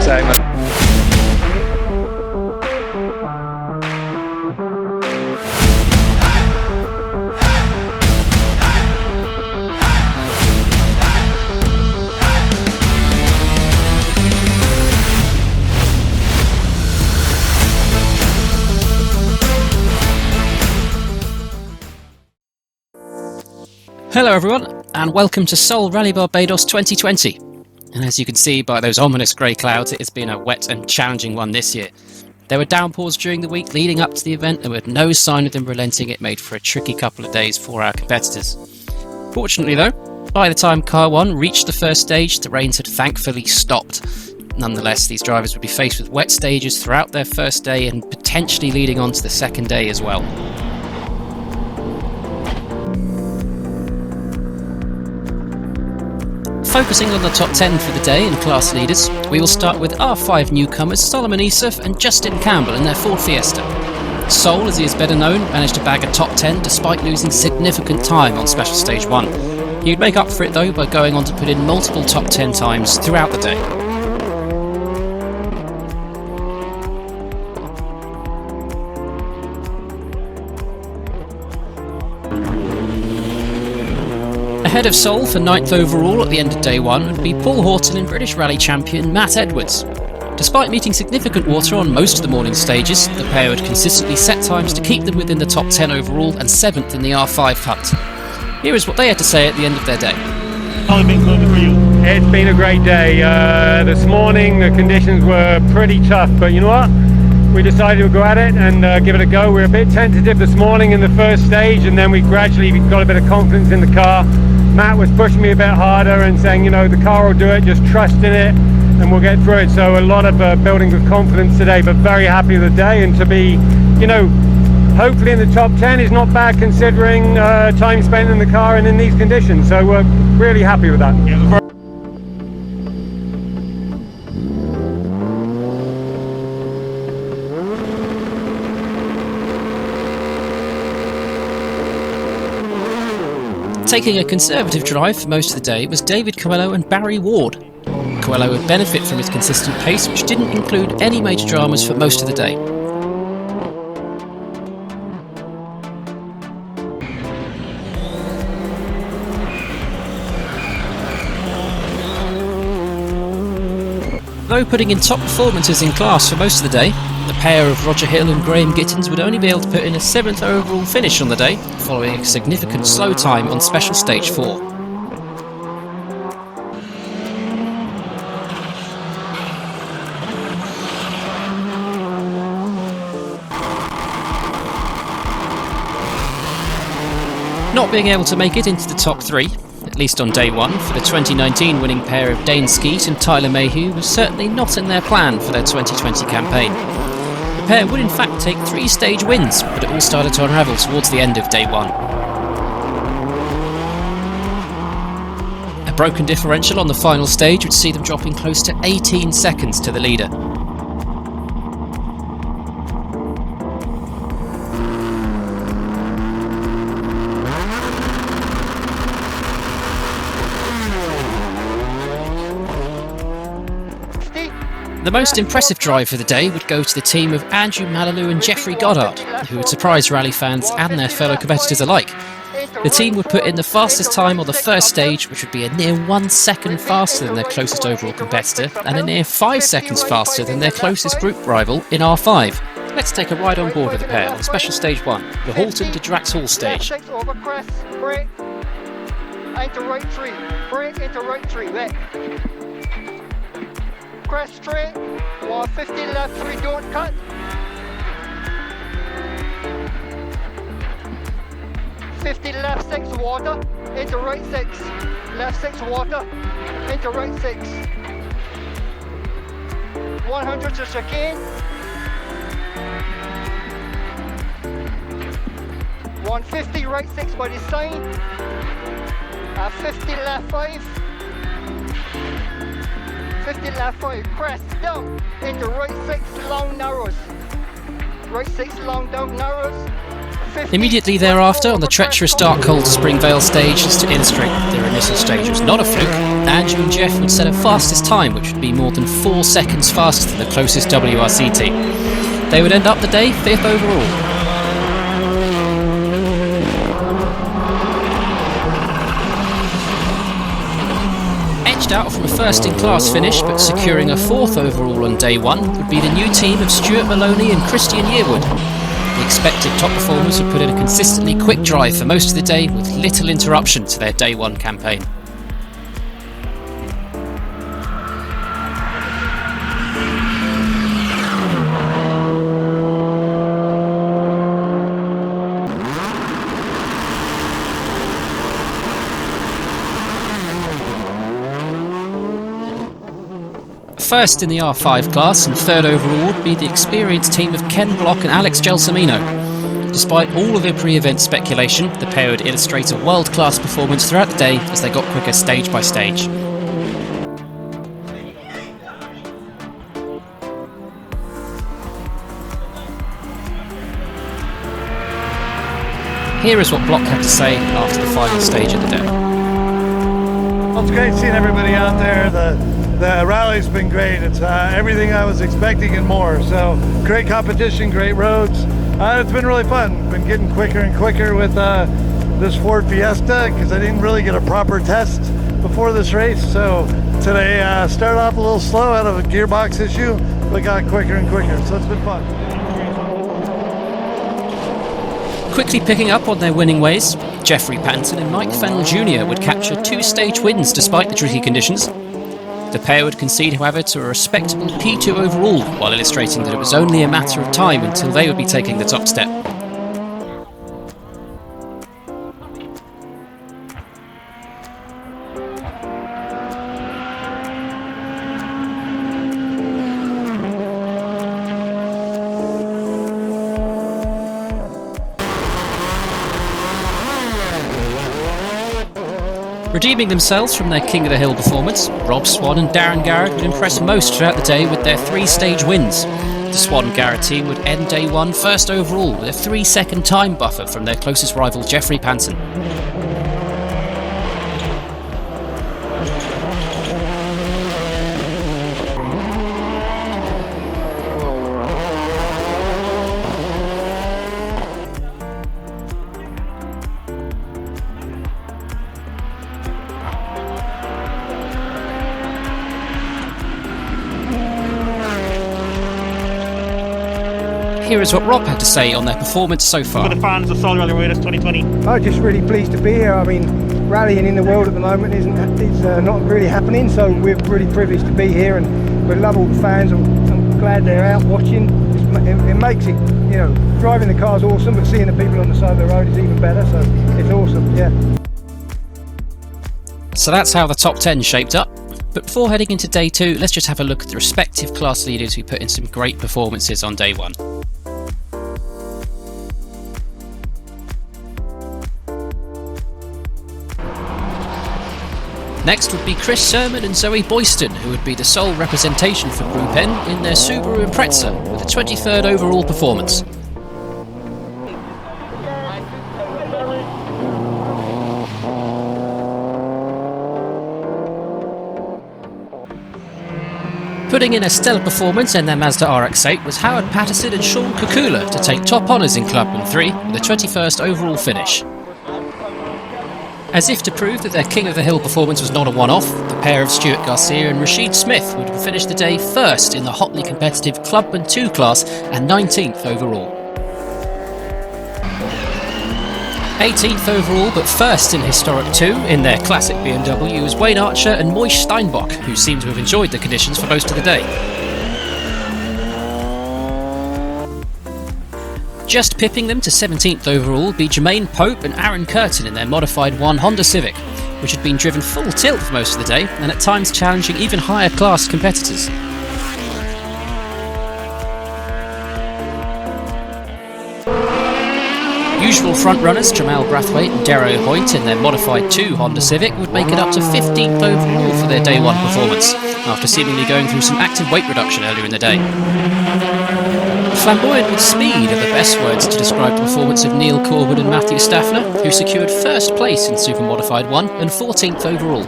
Same, man. Hello everyone, and welcome to Seoul Rally Barbados 2020. And as you can see by those ominous grey clouds, it has been a wet and challenging one this year. There were downpours during the week leading up to the event, and with no sign of them relenting, it made for a tricky couple of days for our competitors. Fortunately though, by the time Car 1 reached the first stage, the rains had thankfully stopped. Nonetheless, these drivers would be faced with wet stages throughout their first day and potentially leading on to the second day as well. Focusing on the top 10 for the day and class leaders, we will start with our 5 newcomers, Solomon Isuf and Justin Campbell in their Ford Fiesta. Sol, as he is better known, managed to bag a top 10 despite losing significant time on Special Stage 1. He would make up for it though by going on to put in multiple top 10 times throughout the day. Ahead of Sol for 9th overall at the end of day 1 would be Paul Horton and British Rally champion Matt Edwards. Despite meeting significant water on most of the morning stages, the pair would consistently set times to keep them within the top 10 overall and 7th in the R5 hunt. Here is what they had to say at the end of their day. It's been a great day. This morning the conditions were pretty tough, but you know what? We decided to go at it and give it a go. We were a bit tentative this morning in the first stage, and then we gradually got a bit of confidence in the car. Matt was pushing me a bit harder and saying, you know, the car will do it, just trust in it and we'll get through it. So a lot of building with confidence today, but very happy with the day. And to be, you know, hopefully in the top 10 is not bad considering time spent in the car and in these conditions. So we're really happy with that. Yeah. Taking a conservative drive for most of the day was David Coelho and Barry Ward. Coelho would benefit from his consistent pace, which didn't include any major dramas for most of the day. Though putting in top performances in class for most of the day, the pair of Roger Hill and Graham Gittins would only be able to put in a 7th overall finish on the day, following a significant slow time on Special Stage 4. Not being able to make it into the top 3, at least on day 1, for the 2019 winning pair of Dane Skeet and Tyler Mayhew was certainly not in their plan for their 2020 campaign. The pair would in fact take 3 stage wins, but it all started to unravel towards the end of day 1. A broken differential on the final stage would see them dropping close to 18 seconds to the leader. The most impressive drive for the day would go to the team of Andrew Malalou and Jeffrey Goddard, who would surprise rally fans and their fellow competitors alike. The team would put in the fastest time on the first stage, which would be a near 1 second faster than their closest overall competitor, and a near 5 seconds faster than their closest group rival in R5. Let's take a ride on board with the pair on Special Stage 1, the Halton to Drax Hall stage. Over crest, brake, into right 3, brake into right 3, left. Crest straight, 150 left 3, don't cut. 50 left 6 water, into right 6, left 6 water, into right 6. 100 to chicane. 150 right 6 by the sign. 50 left 5. 50 left 5, crest down into right 6 long narrows. Right 6 long down narrows. Immediately thereafter, on the treacherous dark cold Springvale stage, as to illustrate their initial stage was not a fluke, Andrew and Jeff would set a fastest time, which would be more than 4 seconds faster than the closest WRC team. They would end up the day 5th overall. Edged out from a first-in-class finish, but securing a 4th overall on day 1, would be the new team of Stuart Maloney and Christian Yearwood. The expected top performers would put in a consistently quick drive for most of the day with little interruption to their day 1 campaign. First in the R5 class and 3rd overall would be the experienced team of Ken Block and Alex Gelsomino. Despite all of the pre-event speculation, the pair would illustrate a world-class performance throughout the day as they got quicker stage by stage. Here is what Block had to say after the final stage of the day. Well, it's great seeing everybody out there. The rally's been great. It's everything I was expecting and more. So great competition, great roads. It's been really fun. Been getting quicker and quicker with this Ford Fiesta because I didn't really get a proper test before this race. So today started off a little slow out of a gearbox issue, but got quicker and quicker. So it's been fun. Quickly picking up on their winning ways, Jeffrey Panton and Mike Fennell Jr. would capture 2-stage wins despite the tricky conditions. The pair would concede, however, to a respectable P2 overall, while illustrating that it was only a matter of time until they would be taking the top step. Redeeming themselves from their King of the Hill performance, Rob Swan and Darren Garrett would impress most throughout the day with their 3-stage wins. The Swan Garrett team would end day 1 first overall with a 3-second time buffer from their closest rival Jeffrey Panton. Here is what Rob had to say on their performance so far. For the fans of Sol Rally Barbados 2020. I'm just really pleased to be here. I mean, rallying in the world at the moment is not really happening, so we're really privileged to be here, and we love all the fans. I'm glad they're out watching. It makes it, you know, driving the car's awesome, but seeing the people on the side of the road is even better, so it's awesome, yeah. So that's how the top 10 shaped up. But before heading into day 2, let's just have a look at the respective class leaders who put in some great performances on day 1. Next would be Chris Sermon and Zoe Boyston, who would be the sole representation for Group N in their Subaru Impreza with a 23rd overall performance. Putting in a stellar performance in their Mazda RX-8 was Howard Patterson and Sean Kukula to take top honours in Clubman 3 with a 21st overall finish. As if to prove that their King of the Hill performance was not a one-off, the pair of Stuart Garcia and Rashid Smith would finish the day first in the hotly competitive Clubman 2 class and 19th overall. 18th overall, but first in Historic 2 in their classic BMW was Wayne Archer and Moish Steinbach, who seemed to have enjoyed the conditions for most of the day. Just pipping them to 17th overall would be Jermaine Pope and Aaron Curtin in their modified 1 Honda Civic, which had been driven full tilt for most of the day and at times challenging even higher class competitors. Usual front-runners Jamal Brathwaite and Darrow Hoyt in their modified 2 Honda Civic would make it up to 15th overall for their day 1 performance, after seemingly going through some active weight reduction earlier in the day. Flamboyant with speed are the best words to describe the performance of Neil Corbin and Matthew Staffner, who secured first place in Super Modified 1 and 14th overall.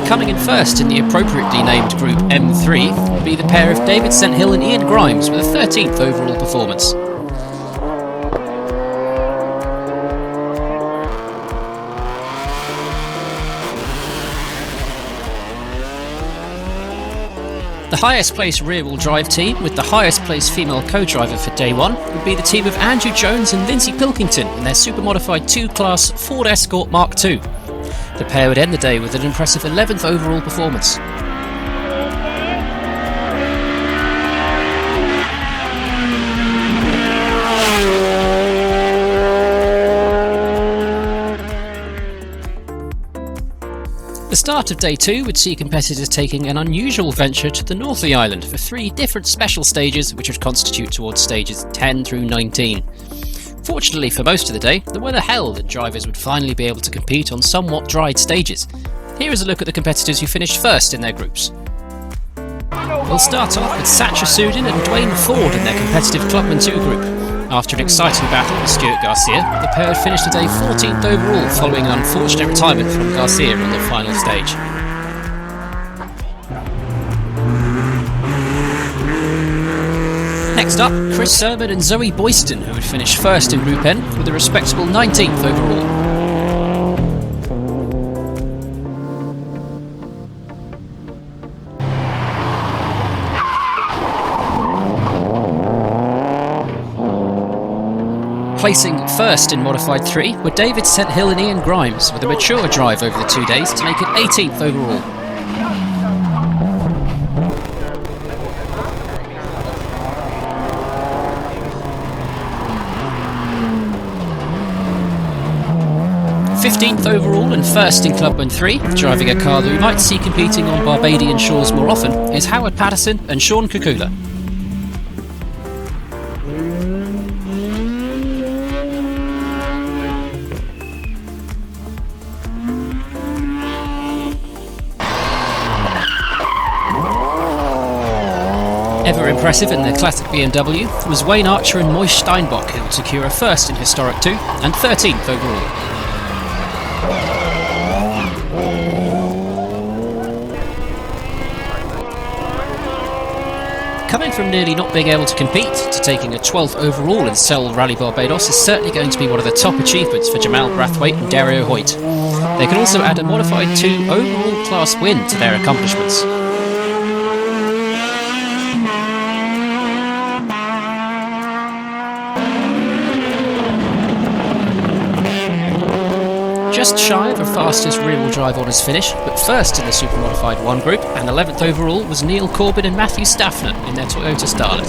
Coming in first in the appropriately named Group M3 will be the pair of David St Hill and Ian Grimes with a 13th overall performance. The highest placed rear-wheel drive team, with the highest placed female co-driver for day one, would be the team of Andrew Jones and Lindsay Pilkington in their super modified 2-class Ford Escort Mark II. The pair would end the day with an impressive 11th overall performance. The start of day 2 would see competitors taking an unusual venture to the north of the island for 3 different special stages which would constitute towards stages 10 through 19. Fortunately for most of the day, the weather held and drivers would finally be able to compete on somewhat dried stages. Here is a look at the competitors who finished first in their groups. We'll start off with Satcher Sudin and Dwayne Ford in their competitive Clubman 2 group. After an exciting battle with Stuart Garcia, the pair had finished today 14th overall following an unfortunate retirement from Garcia on the final stage. Next up, Chris Sermon and Zoe Boyston, who had finished first in Group N with a respectable 19th overall. Placing first in Modified 3 were David St Hill and Ian Grimes with a mature drive over the 2 days to make it 18th overall. '15th overall and first in Clubman 3, driving a car that we might see competing on Barbadian shores more often, is Howard Patterson and Sean Kukula. Ever impressive in their classic BMW was Wayne Archer and Moish Steinbach, who would secure a first in Historic 2 and 13th overall. Coming from nearly not being able to compete to taking a 12th overall in Seoul Rally Barbados is certainly going to be one of the top achievements for Jamal Brathwaite and Dario Hoyt. They can also add a modified 2 overall class win to their accomplishments. Just shy of a fastest rear-wheel drive honours finish, but first in the Super Modified 1 group and 11th overall was Neil Corbin and Matthew Staffner in their Toyota Starlet.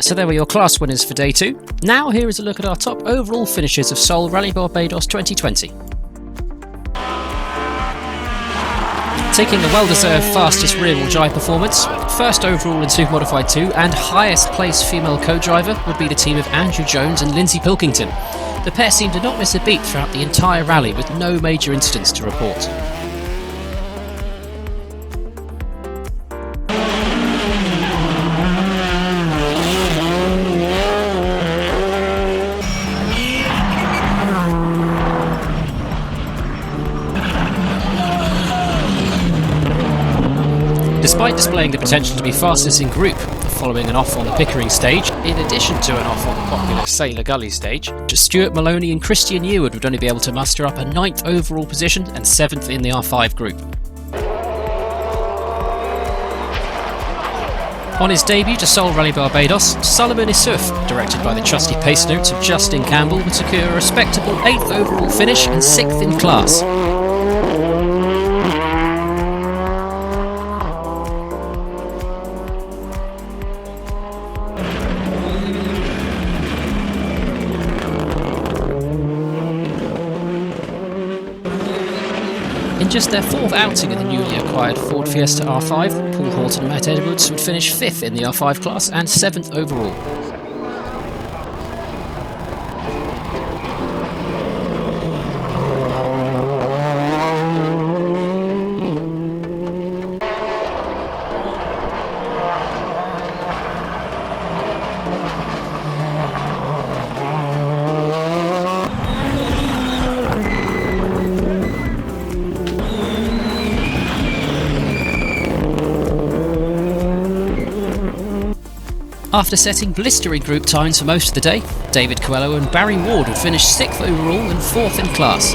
So there were your class winners for day 2. Now here is a look at our top overall finishers of Seoul Rally Barbados 2020. Taking the well-deserved fastest rear-wheel drive performance, first overall in Super Modified 2 and highest placed female co-driver would be the team of Andrew Jones and Lindsay Pilkington. The pair seemed to not miss a beat throughout the entire rally with no major incidents to report. Despite displaying the potential to be fastest in group, following an off on the Pickering stage, in addition to an off on the popular Sailor Gully stage, Stuart Maloney and Christian Eward would only be able to muster up a 9th overall position and 7th in the R5 group. On his debut to Seoul Rally Barbados, Solomon Issouf, directed by the trusty pace notes of Justin Campbell, would secure a respectable 8th overall finish and 6th in class. In just their 4th outing in the newly acquired Ford Fiesta R5, Paul Horton and Matt Edwards would finish 5th in the R5 class and 7th overall. After setting blistering group times for most of the day, David Coelho and Barry Ward would finish 6th overall and 4th in class.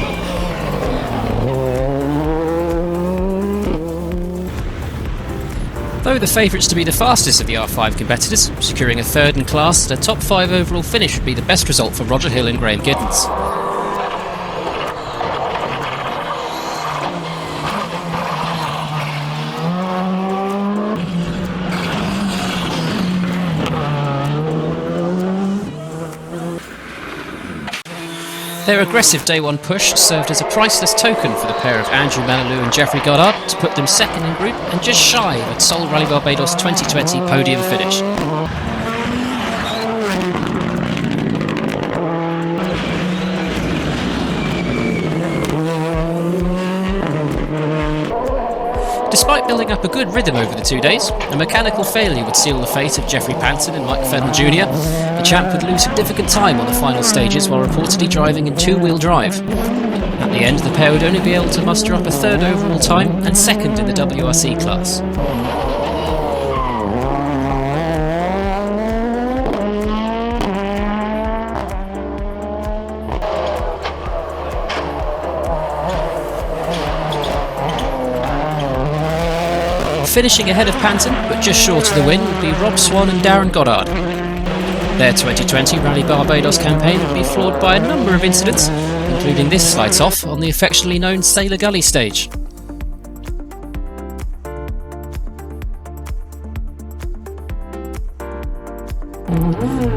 Though the favourites to be the fastest of the R5 competitors, securing a 3rd in class and a top 5 overall finish would be the best result for Roger Hill and Graham Giddens. Their aggressive day one push served as a priceless token for the pair of Andrew Manalou and Jeffrey Goddard to put them 2nd in group and just shy of a Sol Rally Barbados 2020 podium finish. Despite building up a good rhythm over the 2 days, a mechanical failure would seal the fate of Jeffrey Panton and Mike Fennell Jr. The champ would lose significant time on the final stages while reportedly driving in 2-wheel drive. At the end, the pair would only be able to muster up a 3rd overall time and 2nd in the WRC class. Finishing ahead of Panton, but just short of the win, would be Rob Swan and Darren Goddard. Their 2020 Rally Barbados campaign would be flawed by a number of incidents, including this slides off on the affectionately known Sailor Gully stage.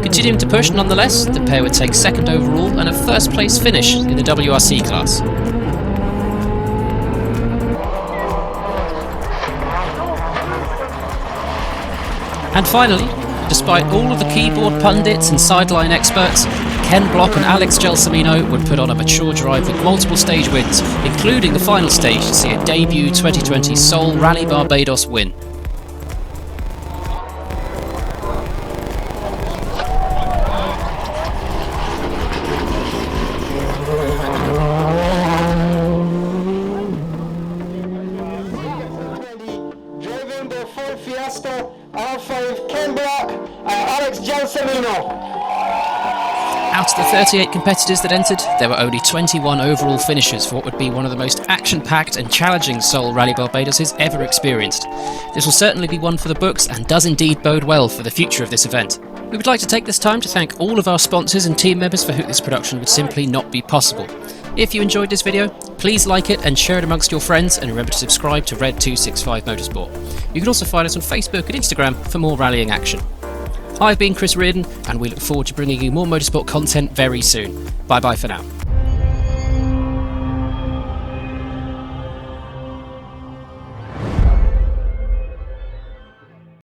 Continuing to push nonetheless, the pair would take 2nd overall and a 1st place finish in the WRC class. And finally, despite all of the keyboard pundits and sideline experts, Ken Block and Alex Gelsomino would put on a mature drive with multiple stage wins, including the final stage to see a debut 2020 Sol Rally Barbados win. Driving the Ford Fiesta R5, Ken Block and Alex Gelsomino. Out of the 38 competitors that entered, there were only 21 overall finishers for what would be one of the most action-packed and challenging Sol Rally Barbados has ever experienced. This will certainly be one for the books and does indeed bode well for the future of this event. We would like to take this time to thank all of our sponsors and team members for who this production would simply not be possible. If you enjoyed this video, please like it and share it amongst your friends, and remember to subscribe to Red 265 Motorsport. You can also find us on Facebook and Instagram for more rallying action. I've been Chris Reardon, and we look forward to bringing you more motorsport content very soon. Bye bye for now.